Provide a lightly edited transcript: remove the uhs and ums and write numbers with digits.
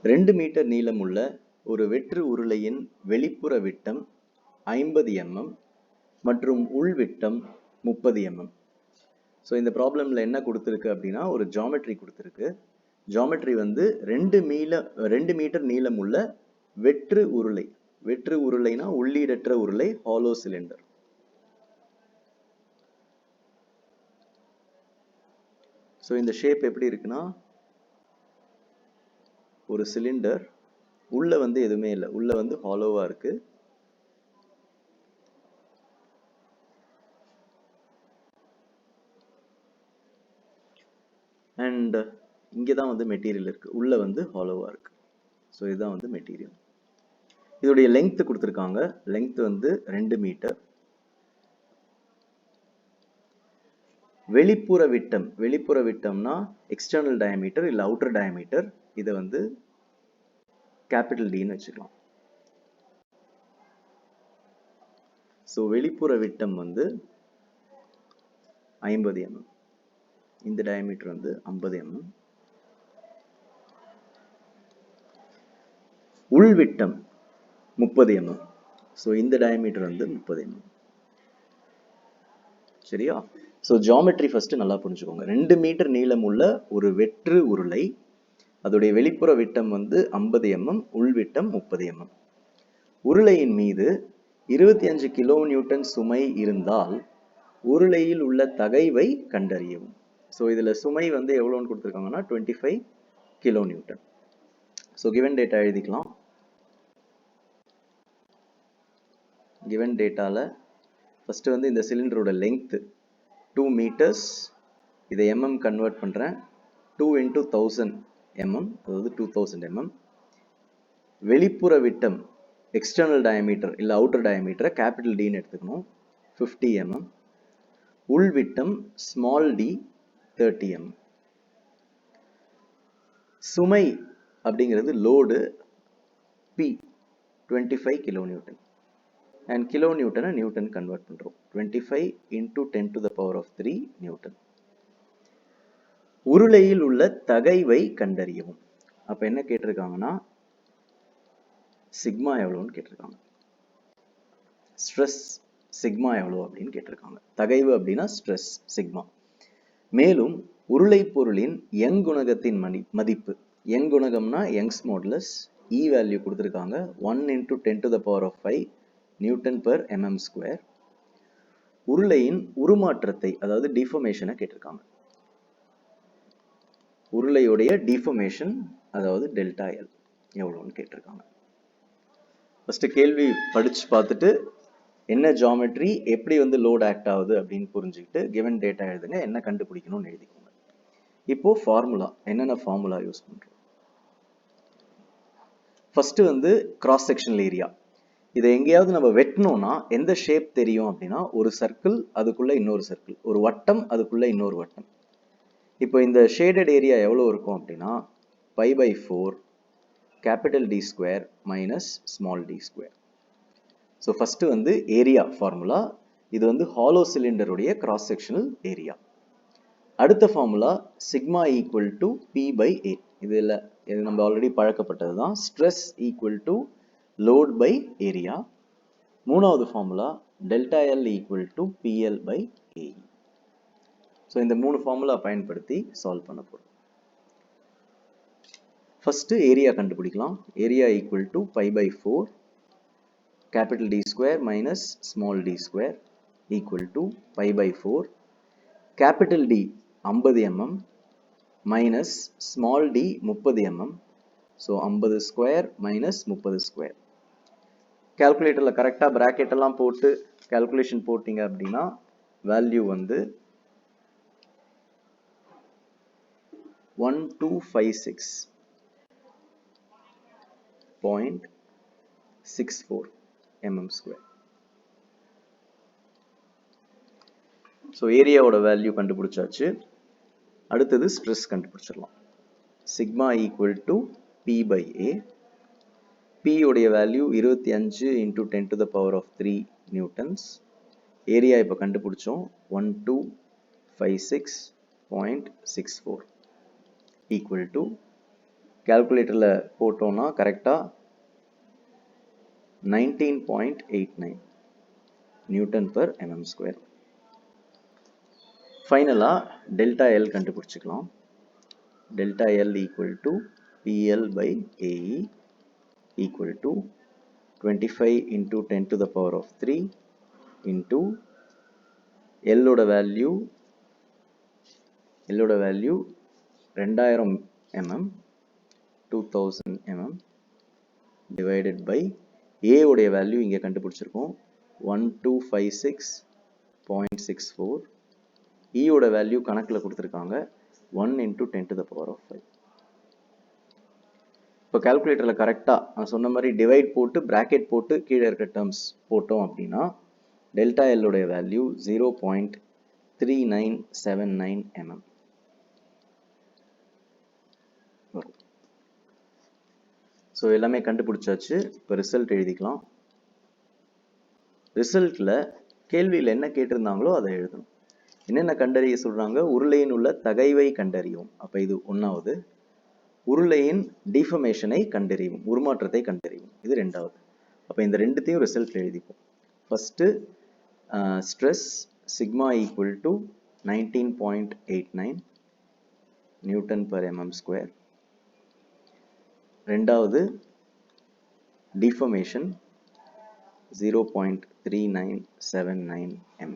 2 metre நீளமுள்ள ஒரு வெற்று உருளையின் வெளிப்புற விட்டம் 50 mm மற்றும் உள்விட்டம் 30 mm. ஸோ இந்த ப்ராப்ளமில் என்ன கொடுத்துருக்கு அப்படின்னா ஒரு ஜாமெட்ரி கொடுத்துருக்கு. ஜாமெட்ரி வந்து 2 மீட்டர் நீளமுள்ள வெற்று உருளை. வெற்று உருளைனா உள்ளீடற்ற உருளை, ஹாலோ சிலிண்டர். ஸோ இந்த ஷேப் எப்படி இருக்குன்னா ஒரு சிலிண்டர், உள்ள வந்து எதுவுமே இல்லை, உள்ள வந்து ஹாலோவா இருக்கு. அண்ட் இங்கே தான் வந்து மெட்டீரியல் இருக்கு, உள்ள வந்து ஹாலோவா இருக்கு. ஸோ இதுதான் வந்து மெட்டீரியல். இதோடைய லெங்த் கொடுத்துருக்காங்க. லெங்த் வந்து 2 மீட்டர். வெளிப்புற விட்டம், வெளிப்புற விட்டம்னா எக்ஸ்டர்னல் டயமீட்டர் இல்லை அவுட்டர் டயமீட்டர். இதை வந்து கேபிட்டல் டின்னு வச்சுக்கலாம். ஸோ வெளிப்புற விட்டம் வந்து 50 mm. இந்த டயமீட்டர் வந்து 50 mm. உள்விட்டம் 30 mm. ஸோ இந்த டயமீட்டர் வந்து 30 mm. சரியா? ஸோ ஜியாமெட்ரி ஃபர்ஸ்ட் நல்லா புரிஞ்சுக்கோங்க. 2 மீட்டர் நீளம் உள்ள ஒரு வெற்று உருளை, அதோடைய வெளிப்புற விட்டம் வந்து 50 mm, உள்விட்டம் 30 mm. உருளையின் மீது 25 கிலோ நியூட்டன் சுமை இருந்தால் உருளையில் உள்ள தகைவை கண்டறியவும். ஸோ இதில் சுமை வந்து எவ்வளோன்னு கொடுத்துருக்காங்கன்னா 25 kilo Newton. So given data எழுதிக்கலாம். கிவன் டேட்டாவில் ஃபஸ்ட்டு வந்து இந்த சிலிண்டரோட லெங்க்த்து 2 மீட்டர்ஸ். இதை mm கன்வெர்ட் பண்ணுறேன். 2 × 1000 mm, அதாவது 2000 mm. வெளிப்புற விட்டம் எக்ஸ்டர்னல் டயமீட்டர் இல்லை அவுட்டர் டயமீட்டரை கேபிட்டல் டின்னு எடுத்துக்கணும், 50 mm. உள்விட்டம் ஸ்மால் டி 30 mm. சுமை அப்படிங்கிறது load P 25 kilo newton. And kilo நியூட்டனை நியூட்டன் கன்வெர்ட் பண்ணுறோம். 25 × 10⁻³ நியூட்டன். உருளையில் உள்ள தகைவை கண்டறியவும். அப்போ என்ன கேட்டிருக்காங்கன்னா சிக்மா எவ்வளோன்னு கேட்டிருக்காங்க. ஸ்ட்ரெஸ் சிக்மா எவ்வளோ அப்படின்னு கேட்டிருக்காங்க. தகைவு அப்படின்னா ஸ்ட்ரெஸ் சிக்மா. மேலும் உருளை பொருளின் யங் குணகத்தின் மதிப்பு, யங் குணகம்னா யங்ஸ் மாடுலஸ், இ வேல்யூ கொடுத்துருக்காங்க 1 × 10⁵ நியூட்டன் பெர் mm². உருளையின் உருமாற்றத்தை, அதாவது டிஃபார்மேஷனை கேட்டிருக்காங்க. உருளையுடைய டிஃபார்மேஷன், அதாவது டெல்டா எல் எவ்வளோன்னு கேட்டிருக்காங்க. ஃபர்ஸ்ட் கேள்வி படிச்சு பார்த்துட்டு என்ன ஜியாமெட்ரி, எப்படி வந்து லோட் ஆக்ட் ஆகுது அப்படின்னு புரிஞ்சுக்கிட்டு கிவன் டேட்டா எழுதுங்க, என்ன கண்டுபிடிக்கணும்னு எழுதிக்கோங்க. இப்போ ஃபார்முலா, என்னென்ன ஃபார்முலா யூஸ் பண்றோம். ஃபர்ஸ்ட் வந்து கிராஸ் செக்ஷனல் ஏரியா. இதை எங்கேயாவது நம்ம வெட்டணும்னா எந்த ஷேப் தெரியும் அப்படின்னா ஒரு சர்க்கிள், அதுக்குள்ள இன்னொரு சர்க்கிள், ஒரு வட்டம், அதுக்குள்ள இன்னொரு வட்டம். இப்போ இந்த ஷேடட் ஏரியா எவ்வளோ இருக்கும் அப்படின்னா π/4 capital D square minus small D square. So first வந்து ஏரியா ஃபார்முலா. இது வந்து ஹாலோ சிலிண்டருடைய கிராஸ் செக்ஷனல் ஏரியா. அடுத்த formula sigma equal to P/A. இது நம்ம ஆல்ரெடி பழக்கப்பட்டது தான். Stress equal to load by area. மூணாவது formula delta L equal to PL/AE. So இந்த 3 ஃபார்முலா பயன்படுத்தி சால்வ் பண்ண போகிறோம். ஃபர்ஸ்ட் ஏரியா கண்டுபிடிக்கலாம். Area equal to π/4 capital D square minus small d square equal to π/4 capital D 50 mm minus small d 30 mm. So 50 square minus 30 square. Calculatorல கரெக்டா bracket எல்லாம் போட்டு calculation போட்டீங்க அப்படின்னா வேல்யூ வந்து 1256.64 mm². ஸோ ஏரியாவோட வேல்யூ கண்டுபிடிச்சாச்சு. அடுத்தது stress கண்டுபிடிச்சிடலாம். Sigma equal to P/A. P உடைய வேல்யூ 25 × 10⁻³ நியூட்டன்ஸ். ஏரியா இப்போ கண்டுபிடிச்சோம் 1256.64 ஈக்குவல் டு கால்குலேட்டரில் போட்டோம்னா கரெக்டாக 19.89 நியூட்டன் per mm². ஃபைனலாக டெல்டா எல் கண்டுபிடிச்சிக்கலாம். Delta L equal to PL by AE equal to 25 into 10 to the power of 3 into எல்லோட value 2000 mm 2000 mm divided by A உடைய value இங்கே கண்டுபிடிச்சிருக்கோம் 1256.64. E உடைய வேல்யூ கணக்கில் கொடுத்துருக்காங்க 1 into 10 to the power of 5. இப்போ கால்குலேட்டரில் கரெக்டாக நான் சொன்ன மாதிரி டிவைட் போட்டு ப்ராக்கெட் போட்டு கீழே இருக்க டேர்ம்ஸ் போட்டோம் அப்படின்னா டெல்டா எல்லுடைய வேல்யூ 0.3979 mm வரும். ஸோ எல்லாமே கண்டுபிடிச்சாச்சு. இப்போ ரிசல்ட் எழுதிக்கலாம். ரிசல்ட்டில் கேள்வியில் என்ன கேட்டிருந்தாங்களோ அதை எழுதணும். என்னென்ன கண்டறிய சொல்கிறாங்க? உருளையின் உள்ள தகைவை கண்டறியும். அப்போ இது 1வது. உருளையின் டிஃபர்மேஷனை கண்டறியும், உருமாற்றத்தை கண்டறியும். இது 2வது. அப்போ இந்த ரெண்டுத்தையும் ரிசல்ட் எழுதிப்போம். First stress sigma equal to 19.89 newton per mm². 2வது டிஃபர்மேஷன் 0.3979 mm.